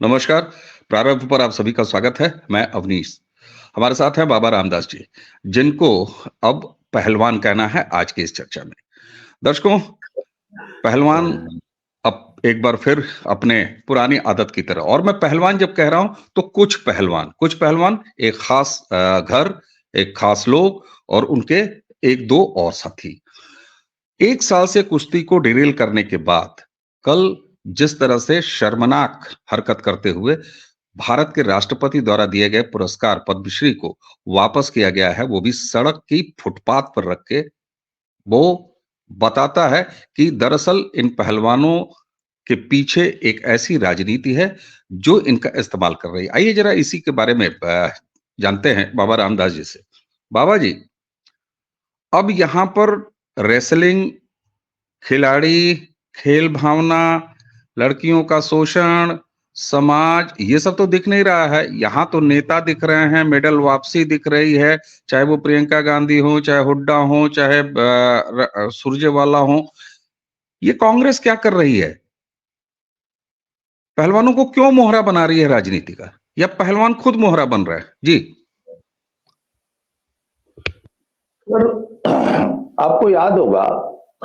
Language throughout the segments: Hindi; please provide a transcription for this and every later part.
नमस्कार। प्रारंभ पर आप सभी का स्वागत है। मैं अवनीश। हमारे साथ हैं बाबा रामदास जी, जिनको अब पहलवान कहना है आज की इस चर्चा में। दर्शकों, पहलवान अब एक बार फिर अपने पुरानी आदत की तरह, और मैं पहलवान जब कह रहा हूं तो कुछ पहलवान एक खास घर, एक खास लोग और उनके एक दो और साथी। एक साल से कुश्ती को डिरेल करने के बाद कल जिस तरह से शर्मनाक हरकत करते हुए भारत के राष्ट्रपति द्वारा दिए गए पुरस्कार पद्मश्री को वापस किया गया है, वो भी सड़क की फुटपाथ पर रख के, वो बताता है कि दरअसल इन पहलवानों के पीछे एक ऐसी राजनीति है जो इनका इस्तेमाल कर रही है। आइए जरा इसी के बारे में जानते हैं बाबा रामदास जी से। बाबा जी, अब यहाँ पर रेसलिंग, खिलाड़ी, खेल भावना, लड़कियों का शोषण, समाज, ये सब तो दिख नहीं रहा है। यहाँ तो नेता दिख रहे हैं, मेडल वापसी दिख रही है, चाहे वो प्रियंका गांधी हो, चाहे हुड्डा हो, चाहे सुरजेवाला हो। ये कांग्रेस क्या कर रही है? पहलवानों को क्यों मोहरा बना रही है राजनीति का? या पहलवान खुद मोहरा बन रहा है? जी। सर, आपको याद होगा,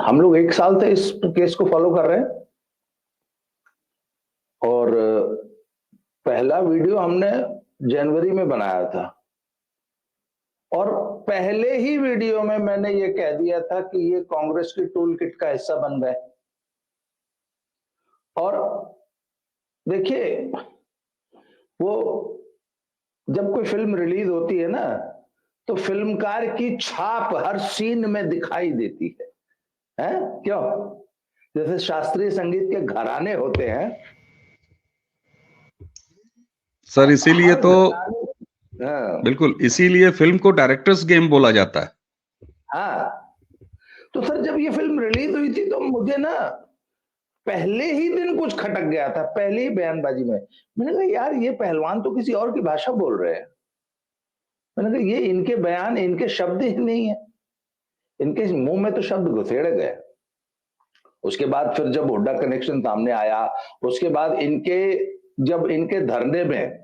हम लोग एक साल से इस केस को फॉलो कर रहे हैं और पहला वीडियो हमने जनवरी में बनाया था और पहले ही वीडियो में मैंने ये कह दिया था कि ये कांग्रेस की टूल किट का हिस्सा बन गए। और देखिए, वो जब कोई फिल्म रिलीज होती है ना, तो फिल्मकार की छाप हर सीन में दिखाई देती है? क्यों? जैसे शास्त्रीय संगीत के घराने होते हैं सर, इसीलिए हर तो घराने। हाँ। बिल्कुल, इसीलिए फिल्म को डायरेक्टर्स गेम बोला जाता है। हाँ, तो सर जब ये फिल्म रिलीज हुई थी तो मुझे ना पहले ही दिन कुछ खटक गया था, पहले ही बयानबाजी में। मैंने कहा यार, ये पहलवान तो किसी और की भाषा बोल रहे हैं। मैंने कहा ये इनके बयान, इनके शब्द ही नहीं है, इनके मुंह में तो शब्द घुसेड़े गए। उसके बाद फिर जब हुड्डा कनेक्शन सामने आया, उसके बाद जब इनके धरने में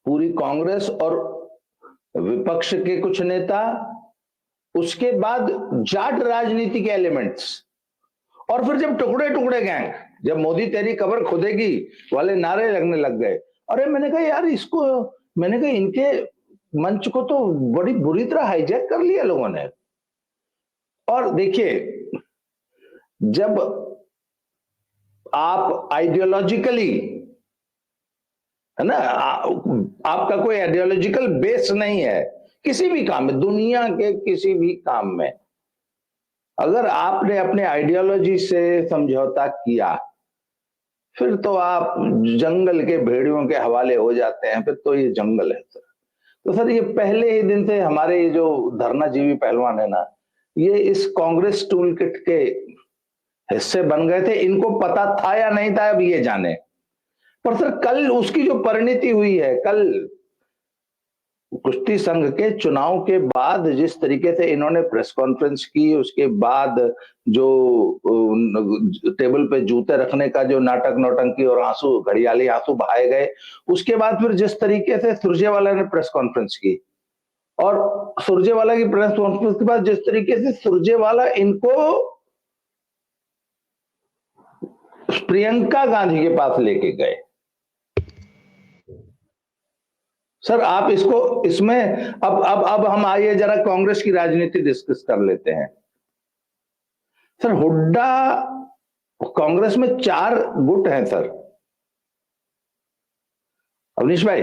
पूरी कांग्रेस और विपक्ष के कुछ नेता, उसके बाद जाट राजनीति के एलिमेंट्स, और फिर जब टुकड़े टुकड़े गैंग, जब मोदी तेरी कब्र खुदेगी वाले नारे लगने लग गए। अरे मैंने कहा यार, मैंने कहा इनके मंच को तो बड़ी बुरी तरह हाईजैक कर लिया लोगों ने। और देखिए, जब आप आइडियोलॉजिकली, है ना, आपका कोई आइडियोलॉजिकल बेस नहीं है किसी भी काम में, दुनिया के किसी भी काम में, अगर आपने अपने आइडियोलॉजी से समझौता किया, फिर तो आप जंगल के भेड़ियों के हवाले हो जाते हैं। फिर तो ये जंगल है सर। तो सर, ये पहले ही दिन से हमारे ये जो धरनाजीवी पहलवान है ना, ये इस कांग्रेस टूल किट के हिस्से बन गए थे। इनको पता था या नहीं था, अब ये जाने। पर सर, कल उसकी जो परिणति हुई है, कल कुश्ती संघ के चुनाव के बाद जिस तरीके से इन्होंने प्रेस कॉन्फ्रेंस की, उसके बाद जो टेबल पे जूते रखने का जो नाटक नौटंकी और आंसू, घड़ियाली आंसू बहाए गए, उसके बाद फिर जिस तरीके से सुरजेवाला ने प्रेस कॉन्फ्रेंस की, और सुरजेवाला की प्रेस कॉन्फ्रेंस के बाद जिस तरीके से सुरजेवाला इनको प्रियंका गांधी के पास लेके गए। सर, आप इसमें अब हम आइए जरा कांग्रेस की राजनीति डिस्कस कर लेते हैं। सर, हुड्डा, कांग्रेस में 4 गुट हैं सर। अवनीश भाई,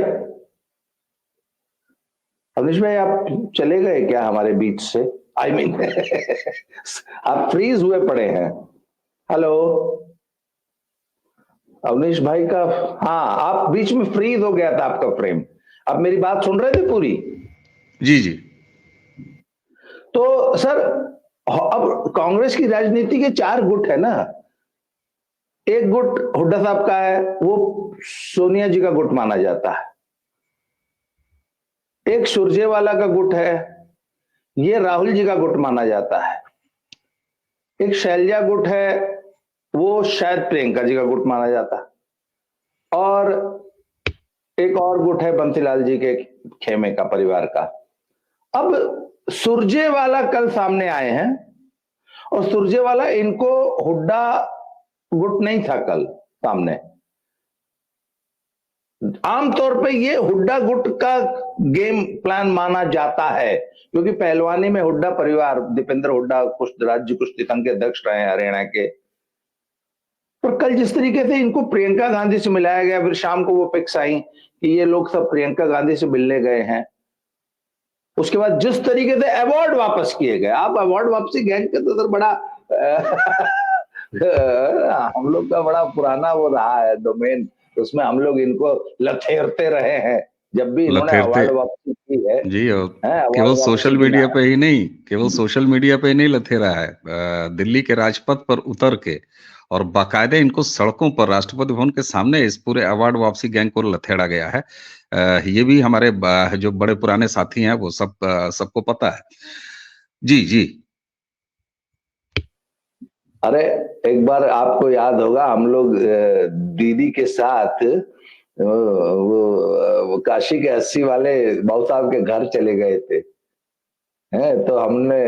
आप चले गए क्या हमारे बीच से? आई मीन आप फ्रीज हुए पड़े हैं। हेलो अवनीश भाई का, हाँ, आप बीच में फ्रीज हो गया था आपका फ्रेम। आप मेरी बात सुन रहे थे पूरी? जी जी। तो सर, अब कांग्रेस की राजनीति के 4 गुट है ना। एक गुट हुड्डा साहब का है, वो सोनिया जी का गुट माना जाता है। एक सुरजेवाला का गुट है, ये राहुल जी का गुट माना जाता है। एक शैलजा गुट है, वो शायद प्रियंका जी का गुट माना जाता है। और एक और गुट है बंसीलाल जी के खेमे का, परिवार का। अब सुरजेवाला कल सामने आए हैं, और सुरजेवाला, इनको हुड्डा गुट नहीं था कल सामने। आमतौर पे ये हुड्डा गुट का गेम प्लान माना जाता है, क्योंकि पहलवानी में हुड्डा परिवार, दीपेंद्र हुड्डा राज्य कुश्ती संघ के अध्यक्ष रहे हैं हरियाणा के। पर कल जिस तरीके से इनको प्रियंका गांधी से मिलाया गया, फिर शाम को वो पिक्स आई कि ये लोग सब प्रियंका गांधी से मिलने गए हैं, उसके बाद जिस तरीके से अवार्ड वापस किए गए, आप अवार्ड वापसी गैंग के तो सर बड़ा हम लोग का बड़ा पुराना वो रहा है डोमेन, उसमें हम लोग इनको लथेरते रहे हैं जब भी इन्होंने लथेरते अवार्ड वापसी की है। जी, और अवार्ड केवल वापसी सोशल की मीडिया ना, पे ही नहीं, केवल सोशल मीडिया पे ही नहीं लथेरा है, दिल्ली के राजपथ पर उतर के और बाकायदे इनको सड़कों पर राष्ट्रपति भवन के सामने इस पूरे अवार्ड वापसी गैंग को लथेड़ा गया है। ये भी हमारे जो बड़े पुराने साथी हैं वो सब सबको पता है। जी जी। अरे एक बार आपको याद होगा, हम लोग दीदी के साथ वो काशी के 80 वाले बाबू साहब के घर चले गए थे, हैं तो हमने,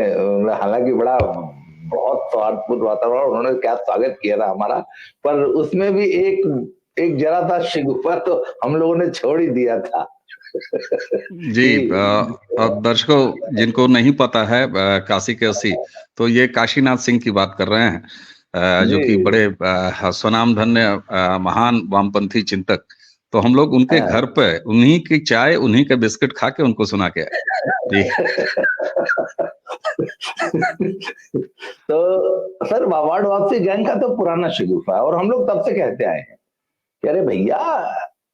हालांकि बड़ा बहुत सौहार्दपूर्ण वातावरण, उन्होंने क्या स्वागत किया था हमारा, पर उसमें भी एक एक जरा सा शिगुफा तो हम लोगों ने छोड़ ही दिया था जी, कि दर्शकों जिनको नहीं पता है काशी के 80, तो ये काशीनाथ सिंह की बात कर रहे हैं, जो कि जी, बड़े स्वनामधन्य महान वामपंथी चिंतक। तो हम लोग उनके हाँ। घर पे उन्हीं की चाय, उन्हीं के बिस्किट खा के उनको सुना के आए। जी तो सर अवार्ड वापसी गैंग का तो पुराना शिगुफा है, और हम लोग तब से कहते आए हैं कि अरे भैया,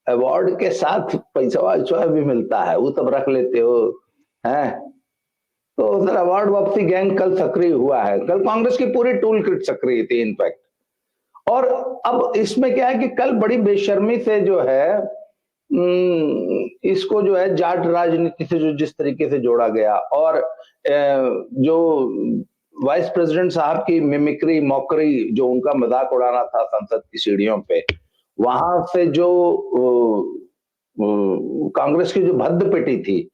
अवार्ड के साथ पैसा वैसा भी मिलता है, वो सब रख लेते हो हैं। तो सर अवार्ड वापसी गैंग कल सक्रिय हुआ है, कल कांग्रेस की पूरी टूल किट सक्रिय थी इनफैक्ट। और अब इसमें क्या है कि कल बड़ी बेशर्मी से जो है, इसको जो है जाट राजनीति से जो जिस तरीके से जोड़ा गया, और जो वाइस प्रेसिडेंट साहब की मिमिक्री मॉकरी, जो उनका मजाक उड़ाना था संसद की सीढ़ियों पे, वहां से जो कांग्रेस की जो भद्द पिटी थी,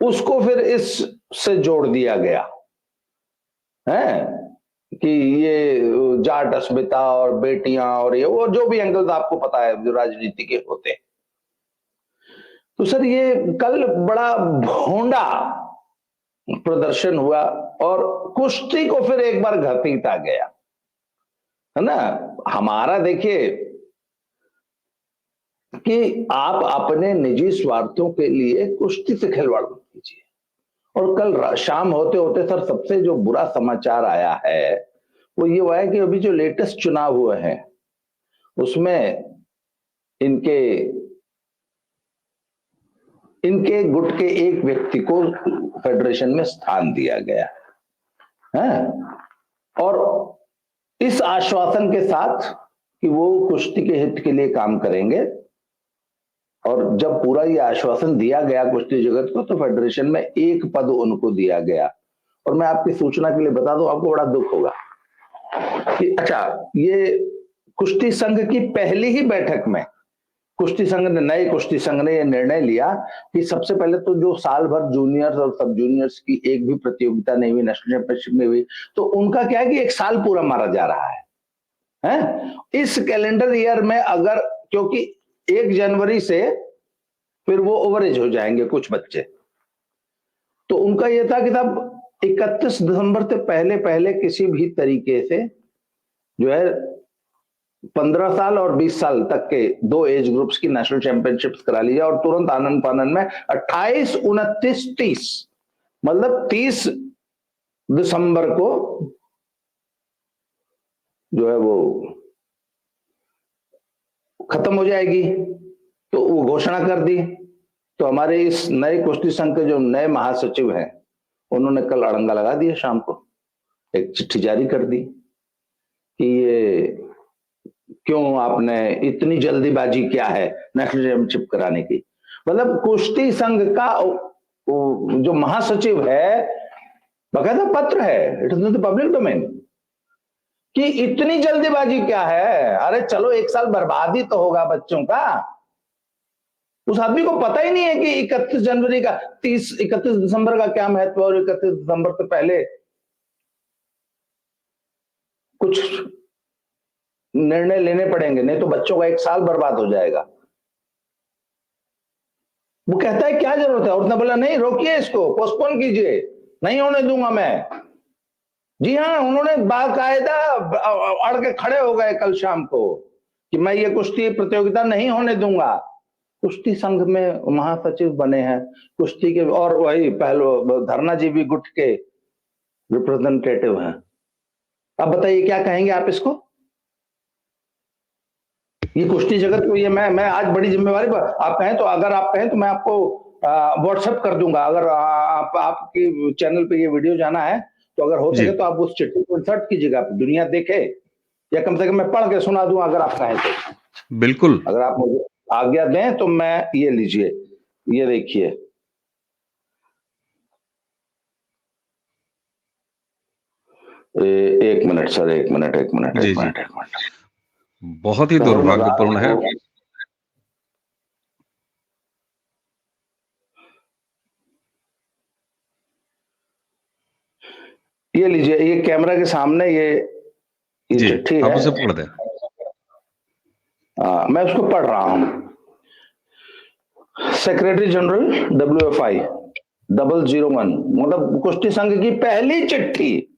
उसको फिर इस से जोड़ दिया गया है कि ये जाट अस्मिता और बेटियां और ये वो जो भी एंगल्स आपको पता है जो राजनीति के होते हैं। तो सर ये कल बड़ा भोंडा प्रदर्शन हुआ, और कुश्ती को फिर एक बार घसीटा गया, है ना। हमारा देखिए कि आप अपने निजी स्वार्थों के लिए कुश्ती से खिलवाड़ मत कीजिए। और कल शाम होते होते सर सबसे जो बुरा समाचार आया है वो ये हुआ है कि अभी जो लेटेस्ट चुनाव हुए हैं उसमें इनके इनके गुट के एक व्यक्ति को फेडरेशन में स्थान दिया गया है, और इस आश्वासन के साथ कि वो कुश्ती के हित के लिए काम करेंगे। और जब पूरा ये आश्वासन दिया गया कुश्ती जगत को, तो फेडरेशन में एक पद उनको दिया गया। और मैं आपकी सूचना के लिए बता दूं, आपको बड़ा दुख होगा कि अच्छा, ये कुश्ती संघ की पहली ही बैठक में कुश्ती संघ ने, नए कुश्ती संघ ने यह निर्णय लिया कि सबसे पहले तो जो साल भर जूनियर्स और सब जूनियर्स की एक भी प्रतियोगिता नहीं हुई, नेशनल चैंपियनशिप में हुई, तो उनका क्या है कि एक साल पूरा मारा जा रहा है? इस कैलेंडर ईयर में अगर, क्योंकि 1 जनवरी से फिर वो ओवरेज हो जाएंगे कुछ बच्चे, तो उनका यह था कि तब 31 दिसंबर से पहले पहले किसी भी तरीके से जो है 15 साल और 20 साल तक के 2 एज ग्रुप्स की नेशनल चैंपियनशिप्स करा ली जाए, और तुरंत आनंद फानंद में 28, 29, 30, मतलब 30 दिसंबर को जो है वो खत्म हो जाएगी। तो वो घोषणा कर दी। तो हमारे इस नए कुश्ती संघ के जो नए महासचिव हैं, उन्होंने कल अड़ंगा लगा दिया, शाम को एक चिट्ठी जारी कर दी कि ये क्यों आपने इतनी जल्दीबाजी क्या है नेशनल चैंपियनशिप कराने की। मतलब कुश्ती संघ का जो महासचिव है, बकायदा पत्र है, it is in the public domain, कि इतनी जल्दीबाजी क्या है? अरे चलो, एक साल बर्बाद ही तो होगा बच्चों का। उस आदमी को पता ही नहीं है कि 31 जनवरी का 31 दिसंबर का क्या महत्व है, और 31 दिसंबर से पहले कुछ निर्णय लेने पड़ेंगे, नहीं तो बच्चों का एक साल बर्बाद हो जाएगा। वो कहता है क्या जरूरत है, और उसने बोला नहीं, रोकिए इसको, पोस्टपोन कीजिए, नहीं होने दूंगा मैं। जी हाँ, उन्होंने बाकायदा अड़ के खड़े हो गए कल शाम को कि मैं ये कुश्ती प्रतियोगिता नहीं होने दूंगा। कुश्ती संघ में महासचिव बने हैं कुश्ती के, और वही पहलो धरना जी भी गुट के रिप्रेजेंटेटिव हैं। अब बताइए क्या कहेंगे आप इसको? ये कुश्ती जगत को, ये मैं आज बड़ी जिम्मेवारी पर, आप कहें तो, अगर आप कहें तो मैं आपको व्हाट्सएप कर दूंगा। अगर आपकी चैनल पे ये वीडियो जाना है तो अगर हो सके तो आप उस चिट्ठी को इंसर्ट कीजिएगा, दुनिया देखे, या कम से कम मैं पढ़ के सुना दूं अगर आप कहें तो। बिल्कुल, अगर आप मुझे आज्ञा दें तो मैं ये लीजिए, ये देखिए, एक मिनट सर, एक मिनट। बहुत ही दुर्भाग्यपूर्ण है। ये लीजिए, ये कैमरा के सामने ये चिट्ठी है, आप उसे पढ़ दें। मैं उसको पढ़ रहा हूं। सेक्रेटरी जनरल WFI 001, मतलब कुश्ती संघ की पहली चिट्ठी,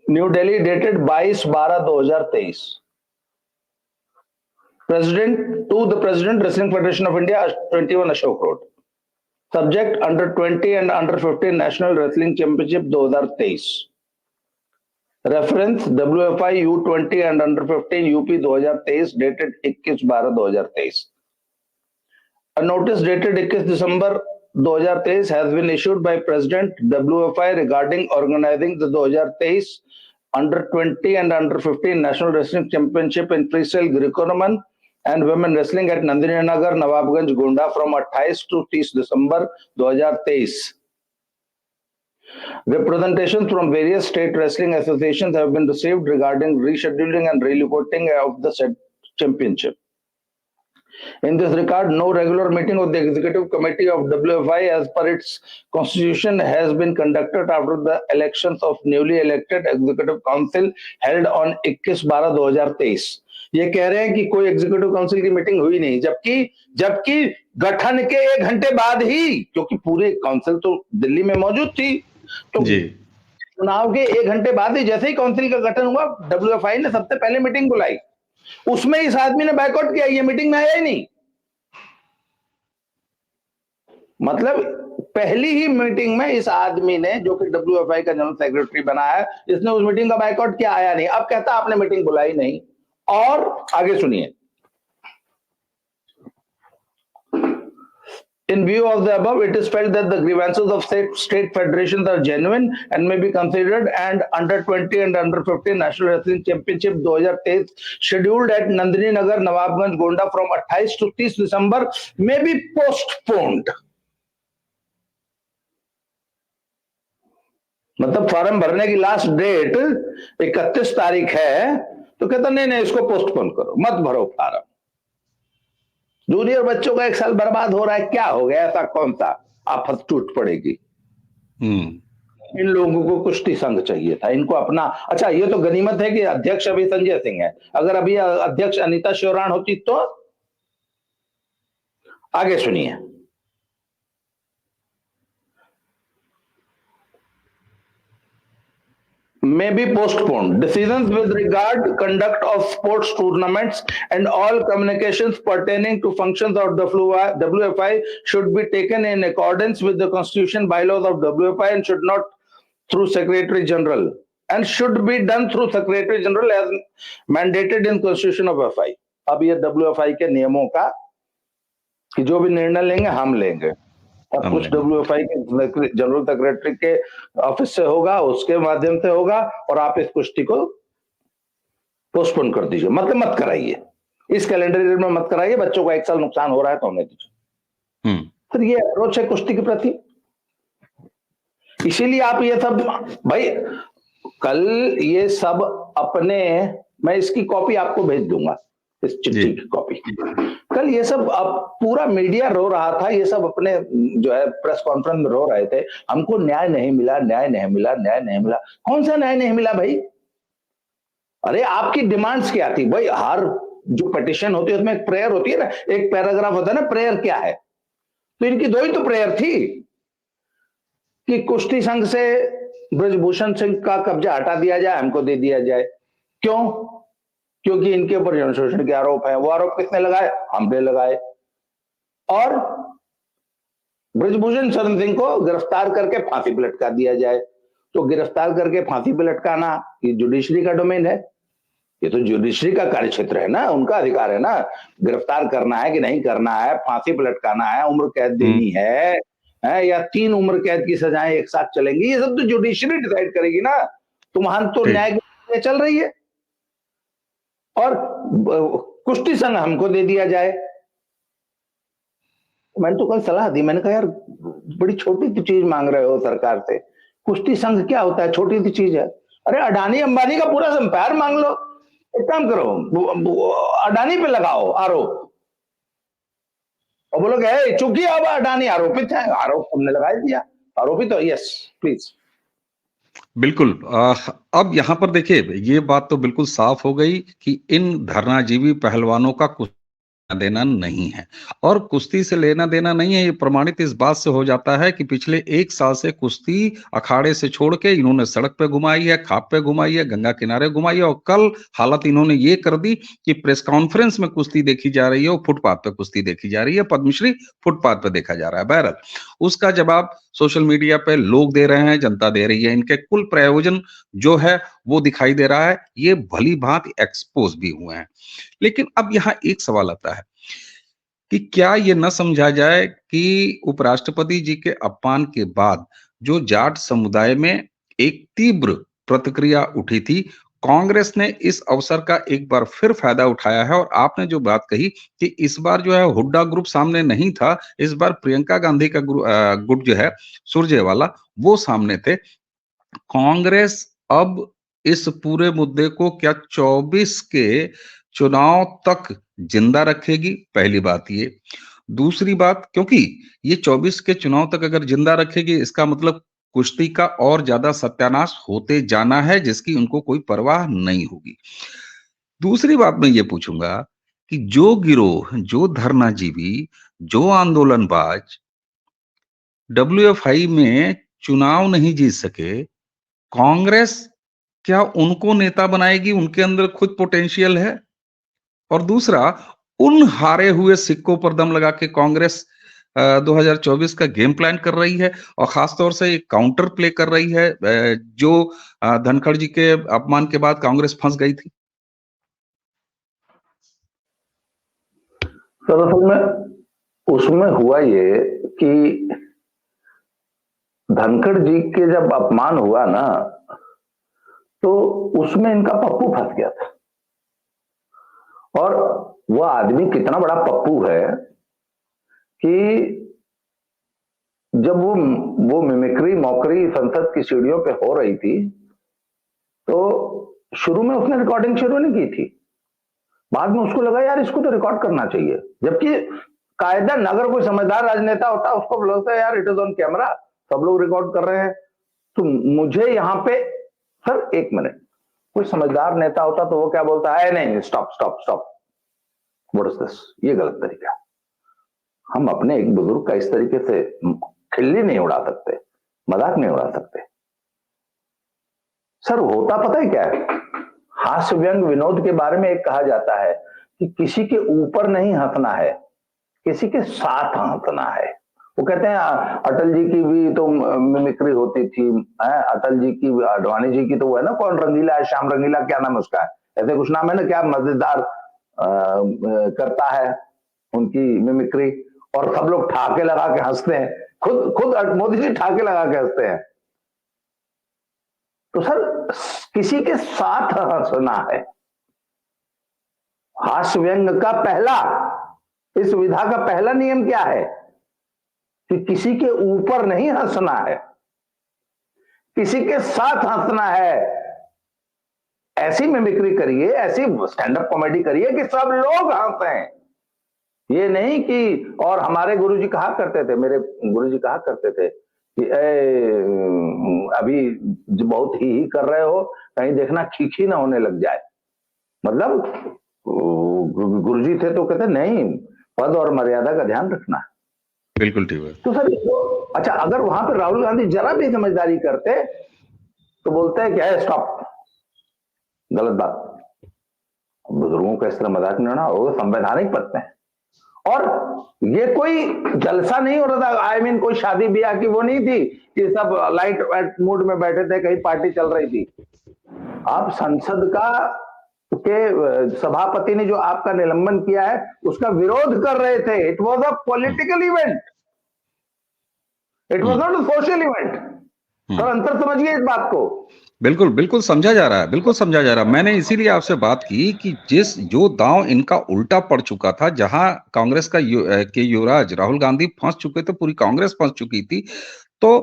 new Delhi, dated 22/12/2023। President to the president Wrestling Federation of India, 21 Ashok Road. Subject under 20 and under 15 national wrestling championship 2023। Reference WFI U20 and under 15 UP 2023, dated 21/12/2023। A notice dated 21 December 2023 has been issued by President WFI regarding organizing the 2023 under 20 and under 15 National Wrestling Championship in Freestyle Greco-Roman and Women Wrestling at Nandini Nagar, Nawabganj, Gonda from 28 to 30 December 2023. Representations from various state wrestling associations have been received regarding rescheduling and relocating of the said championship. In this regard, no regular meeting of the executive committee of WFI as per its constitution has been conducted after the elections of newly elected executive council held on 21/12/2023. ये कह रहे हैं कि कोई एग्जीक्यूटिव काउंसिल की मीटिंग हुई नहीं, जबकि गठन के 1 घंटे बाद ही, क्योंकि पूरे काउंसिल तो दिल्ली में मौजूद थी, तो चुनाव के 1 घंटे बाद ही जैसे ही काउंसिल का गठन हुआ, WFI ने सबसे पहले मीटिंग बुलाई। उसमें इस आदमी ने बैकआउट किया, ये मीटिंग में आया ही नहीं। मतलब पहली ही मीटिंग में इस आदमी ने, जो कि WFI का जनरल सेक्रेटरी बना है, इसने उस मीटिंग का बैकआउट किया, आया नहीं। अब कहता आपने मीटिंग बुलाई नहीं। और आगे सुनिए। In view of the above, it is felt that the grievances of state federations are genuine and may be considered, and under 20 and under 15 National Wrestling Championship 2023 scheduled at Nandini Nagar, Nawabganj, Gonda from 28 to 30 December may be postponed. मतलब फॉर्म भरने की लास्ट डेट 31 तारीख है, तो कहता नहीं, इसको पोस्टपोन करो, मत भरो फॉर्म। जूनियर बच्चों का 1 साल बर्बाद हो रहा है, क्या हो गया? ऐसा कौन सा आफत टूट पड़ेगी? इन लोगों को कुश्ती संघ चाहिए था, इनको अपना। अच्छा, ये तो गनीमत है कि अध्यक्ष अभी संजय सिंह है, अगर अभी अध्यक्ष अनीता श्योराण होती तो। आगे सुनिए। may be postponed. Decisions with regard to conduct of sports tournaments and all communications pertaining to functions of the WFI should be taken in accordance with the constitution, bylaws of WFI, and should not through Secretary General, and should be done through Secretary General as mandated in Constitution of FI. अब ये WFI के नियमों का कि जो भी निर्णय लेंगे हम लेंगे, और कुछ WFI के जनरल सेक्रेटरी के ऑफिस से होगा, उसके माध्यम से होगा, और आप इस कुश्ती को पोस्टपोन कर दीजिए, मतलब मत कराइए, इस कैलेंडर ईयर में मत कराइए, बच्चों का 1 साल नुकसान हो रहा है तो होने दीजिए। फिर ये अप्रोच है कुश्ती के प्रति। इसीलिए आप ये सब, भाई कल ये सब अपने, मैं इसकी कॉपी आपको भेज दूंगा, इस चिट्ठी की कॉपी। कल ये सब अब पूरा मीडिया रो रहा था, ये सब अपने जो है प्रेस कॉन्फ्रेंस में रो रहे थे, हमको न्याय नहीं मिला, न्याय नहीं मिला, न्याय नहीं मिला। कौन सा न्याय नहीं मिला भाई? अरे आपकी डिमांड्स क्या थी भाई? हर जो पिटीशन होती है उसमें एक प्रेयर होती है ना, एक पैराग्राफ होता है ना, प्रेयर क्या है? तो इनकी दो ही तो प्रेयर थी कि कुश्ती संघ से ब्रजभूषण सिंह का कब्जा हटा दिया जाए, हमको दे दिया जाए। क्यों? क्योंकि इनके ऊपर यौन शोषण के आरोप है। वो आरोप किसने लगाए? हमने लगाए। और ब्रजभूषण शरण सिंह को गिरफ्तार करके फांसी पे लटका दिया जाए। तो गिरफ्तार करके फांसी पे लटकाना ये जुडिशरी का डोमेन है, ये तो जुडिशरी का कार्य क्षेत्र है ना, उनका अधिकार है ना। गिरफ्तार करना है कि नहीं करना है, फांसी पे लटकाना है, उम्र कैद देनी है या 3 उम्र कैद की सजाएं एक साथ चलेंगी, ये सब तो जुडिशरी डिसाइड करेगी ना। तुम्हारा तो न्याय की चल रही है। और कुश्ती संघ हमको दे दिया जाए। मैंने तो कल सलाह दी, मैंने कहा यार बड़ी छोटी सी चीज मांग रहे हो सरकार से, कुश्ती संघ क्या होता है? छोटी सी चीज है। अरे अडानी अंबानी का पूरा एम्पायर मांग लो। एक काम करो, अडानी पे लगाओ आरोप और बोलोगे चूंकि अब अडानी आरोपित है, आरोप तुमने लगा दिया, आरोपित हो, यस प्लीज। बिल्कुल। अब यहाँ पर देखिए, ये बात तो बिल्कुल साफ हो गई कि इन धरनाजीवी पहलवानों का कुछ देना नहीं है, और कुश्ती से लेना देना नहीं है। ये प्रमाणित इस बात से हो जाता है कि पिछले 1 साल से कुश्ती अखाड़े से छोड़ के इन्होंने सड़क पे घुमाई है, खाप पे घुमाई है, गंगा किनारे घुमाई है, और कल हालत इन्होंने ये कर दी कि प्रेस कॉन्फ्रेंस में कुश्ती देखी जा रही है और फुटपाथ पे कुश्ती देखी जा रही है। पद्मश्री फुटपाथ पे देखा जा रहा है। बहरहाल उसका जवाब सोशल मीडिया पे लोग दे रहे हैं, जनता दे रही है। इनके कुल प्रयोजन जो है वो दिखाई दे रहा है, ये भली भांति एक्सपोज भी हुए हैं। लेकिन अब यहाँ एक सवाल आता है कि क्या ये न समझा जाए कि उपराष्ट्रपति जी के अपमान के बाद जो जाट समुदाय में एक तीव्र प्रतिक्रिया उठी थी, कांग्रेस ने इस अवसर का एक बार फिर फायदा उठाया है। और आपने जो बात कही कि इस बार जो है हुड्डा ग्रुप सामने नहीं था, इस बार प्रियंका गांधी का गुट जो है सुरजेवाला, वो सामने थे। कांग्रेस अब इस पूरे मुद्दे को क्या 24 के चुनाव तक जिंदा रखेगी? पहली बात ये। दूसरी बात, क्योंकि ये 24 के चुनाव तक अगर जिंदा रखेगी, इसका मतलब कुश्ती का और ज्यादा सत्यानाश होते जाना है, जिसकी उनको कोई परवाह नहीं होगी। दूसरी बात मैं ये पूछूंगा कि जो गिरोह, जो धरनाजीवी, जो आंदोलनबाज डब्ल्यूएफआई में चुनाव नहीं जीत सके, कांग्रेस क्या उनको नेता बनाएगी? उनके अंदर खुद पोटेंशियल है। और दूसरा, उन हारे हुए सिक्कों पर दम लगा के कांग्रेस 2024 का गेम प्लान कर रही है, और खासतौर से एक काउंटर प्ले कर रही है जो धनखड़ जी के अपमान के बाद कांग्रेस फंस गई थी। दरअसल में उसमें हुआ ये कि धनखड़ जी के जब अपमान हुआ ना, तो उसमें इनका पप्पू फंस गया था। और वो आदमी कितना बड़ा पप्पू है कि जब वो मिमिक्री मौकरी संसद की सीढ़ियों पे हो रही थी, तो शुरू में उसने रिकॉर्डिंग शुरू नहीं की थी। बाद में उसको लगा यार इसको तो रिकॉर्ड करना चाहिए, जबकि कायदन अगर कोई समझदार राजनेता होता उसको लगता है यार इट इज ऑन कैमरा, सब लोग रिकॉर्ड कर रहे हैं। तो मुझे यहाँ पे, सर एक मिनट, कोई समझदार नेता होता तो वो क्या बोलता है, नहीं stop stop stop, what is this, ये गलत तरीका। हम अपने एक बुजुर्ग का इस तरीके से खिल्ली नहीं उड़ा सकते, मजाक नहीं उड़ा सकते। सर होता पता है क्या है, हास्य व्यंग विनोद के बारे में एक कहा जाता है कि किसी के ऊपर नहीं हंसना है, किसी के साथ हंसना है। वो कहते हैं अटल जी की भी तो मिमिक्री होती थी, अटल जी की, अडवाणी जी की तो वो है ना, कौन रंगीला है, श्याम रंगीला, क्या नाम उसका है, ऐसे कुछ नाम है ना, क्या मजेदार करता है उनकी मिमिक्री, और सब लोग ठाके लगा के हंसते हैं, खुद मोदी जी ठाके लगा के हंसते हैं। तो सर किसी के साथ हंसना है। हास्य व्यंग का पहला, इस विधा का पहला नियम क्या है कि किसी के ऊपर नहीं हंसना है, किसी के साथ हंसना है, ऐसी मिमिक्री करिए, ऐसी स्टैंड अप कॉमेडी करिए कि सब लोग हंसें। ये नहीं कि, और हमारे गुरुजी कहा करते थे, मेरे गुरुजी कहा करते थे कि अभी बहुत ही कर रहे हो, कहीं देखना खीखी ना होने लग जाए। मतलब गुरुजी थे तो कहते नहीं, पद और मर्यादा का ध्यान रखना। बिल्कुल ठीक है। तो सर अच्छा, अगर वहां पर राहुल गांधी जरा भी समझदारी करते तो बोलते हैं कि स्टॉप, गलत बात, बुजुर्गों का इस तरह मजाक नहीं होना, वो संवैधानिक पद पे है। और ये कोई जलसा नहीं हो रहा था, आई मीन कोई शादी ब्याह की वो नहीं थी कि सब लाइट मूड में बैठे थे, कहीं पार्टी चल रही थी। आप संसद के सभापति ने जो आपका निलंबन किया है उसका विरोध कर रहे थे। It was a political event, it was not a social event. Sir अंतर समझिए इस बात को। बिल्कुल बिल्कुल समझा जा रहा है, बिल्कुल समझा जा रहा है। मैंने इसीलिए आपसे बात की कि जो दांव इनका उल्टा पड़ चुका था, जहां कांग्रेस के युवराज राहुल गांधी फंस चुके थे, पूरी कांग्रेस फंस चुकी थी, तो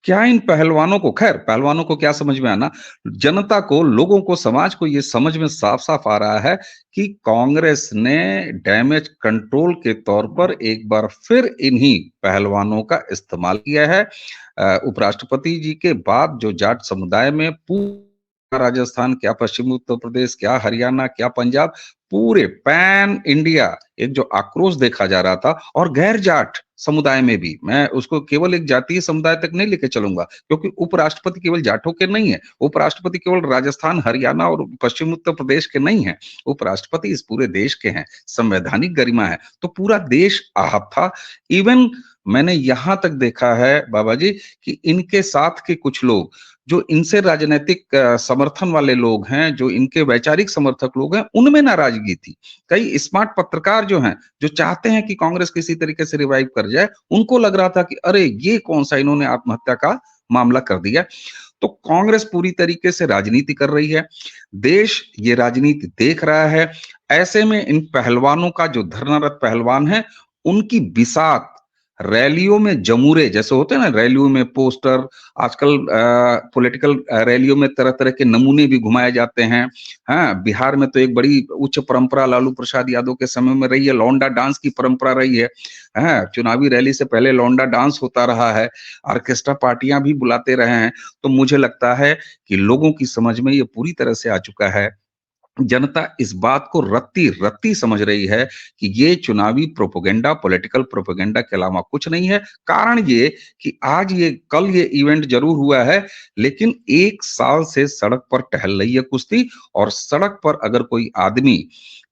क्या इन पहलवानों को, खैर पहलवानों को क्या समझ में आना, जनता को, लोगों को, समाज को ये समझ में साफ साफ आ रहा है कि कांग्रेस ने डैमेज कंट्रोल के तौर पर एक बार फिर इन्हीं पहलवानों का इस्तेमाल किया है। उपराष्ट्रपति जी के बाद जो जाट समुदाय में पूरा राजस्थान, क्या पश्चिमी उत्तर प्रदेश, क्या हरियाणा, क्या पंजाब, पूरे पैन इंडिया एक जो आक्रोश देखा जा रहा था, और गैर जाट समुदाय में भी, मैं उसको केवल एक जातीय समुदाय तक नहीं लेके चलूंगा, क्योंकि उपराष्ट्रपति केवल जाटों के नहीं है, उपराष्ट्रपति केवल राजस्थान, हरियाणा और पश्चिम उत्तर प्रदेश के नहीं है, उपराष्ट्रपति इस पूरे देश के हैं, संवैधानिक गरिमा है, तो पूरा देश आहत था। इवन मैंने यहां तक देखा है बाबा जी कि इनके साथ के कुछ लोग, जो इनसे राजनीतिक समर्थन वाले लोग हैं, जो इनके वैचारिक समर्थक लोग हैं, उनमें नाराजगी थी। कई स्मार्ट पत्रकार जो हैं, जो चाहते हैं कि कांग्रेस किसी तरीके से रिवाइव कर जाए, उनको लग रहा था कि अरे ये कौन सा इन्होंने आत्महत्या का मामला कर दिया। तो कांग्रेस पूरी तरीके से राजनीति कर रही है, देश ये राजनीति देख रहा है। ऐसे में इन पहलवानों का, जो धरनारत पहलवान है, उनकी बिसात रैलियों में जमूरे जैसे होते हैं ना, रैलियों में पोस्टर, आजकल पॉलिटिकल रैलियों में तरह तरह के नमूने भी घुमाए जाते हैं। हाँ, बिहार में तो एक बड़ी उच्च परंपरा लालू प्रसाद यादव के समय में रही है, लौंडा डांस की परंपरा रही है। हाँ, चुनावी रैली से पहले लौंडा डांस होता रहा है, ऑर्केस्ट्रा पार्टियां भी बुलाते रहे हैं। तो मुझे लगता है कि लोगों की समझ में ये पूरी तरह से आ चुका है, जनता इस बात को रत्ती रत्ती समझ रही है कि ये चुनावी प्रोपेगेंडा, पॉलिटिकल प्रोपेगेंडा के अलावा कुछ नहीं है। कारण ये कि आज ये, कल ये इवेंट जरूर हुआ है, लेकिन 1 साल से सड़क पर टहल रही है कुश्ती, और सड़क पर अगर कोई आदमी,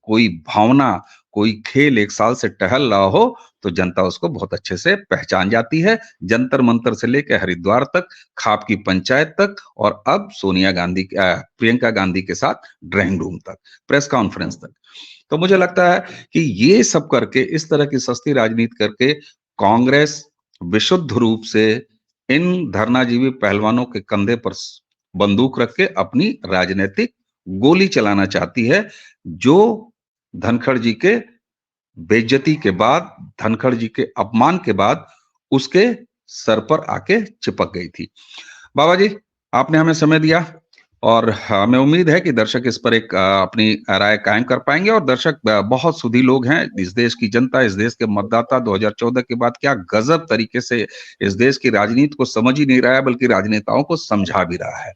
कोई भावना, कोई खेल 1 साल से टहल रहा हो, तो जनता उसको बहुत अच्छे से पहचान जाती है। जंतर मंतर से लेकर हरिद्वार तक, खाप की पंचायत तक, और अब सोनिया गांधी, प्रियंका गांधी के साथ ड्राइंग रूम तक, प्रेस कॉन्फ्रेंस तक। तो मुझे लगता है कि ये सब करके, इस तरह की सस्ती राजनीति करके, कांग्रेस विशुद्ध रूप से इन धरनाजीवी पहलवानों के कंधे पर बंदूक रख के अपनी राजनीतिक गोली चलाना चाहती है, जो धनखड़ जी के बेइज्जती के बाद, धनखड़ जी के अपमान के बाद उसके सर पर आके चिपक गई थी। बाबा जी, आपने हमें समय दिया, और हमें उम्मीद है कि दर्शक इस पर एक अपनी राय कायम कर पाएंगे। और दर्शक बहुत सुधी लोग हैं, इस देश की जनता, इस देश के मतदाता 2014 के बाद क्या गजब तरीके से इस देश की राजनीति को समझ ही नहीं रहा है, बल्कि राजनेताओं को समझा भी रहा है।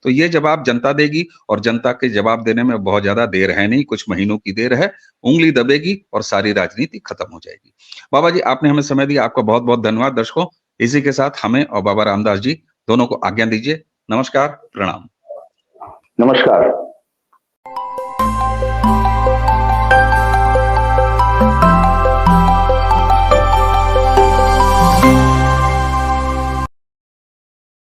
तो ये जवाब जनता देगी, और जनता के जवाब देने में बहुत ज्यादा देर है नहीं, कुछ महीनों की देर है, उंगली दबेगी और सारी राजनीति खत्म हो जाएगी। बाबा जी, आपने हमें समय दिया, आपका बहुत बहुत धन्यवाद। दर्शकों, इसी के साथ हमें और बाबा रामदास जी दोनों को आज्ञा दीजिए। नमस्कार, प्रणाम। नमस्कार।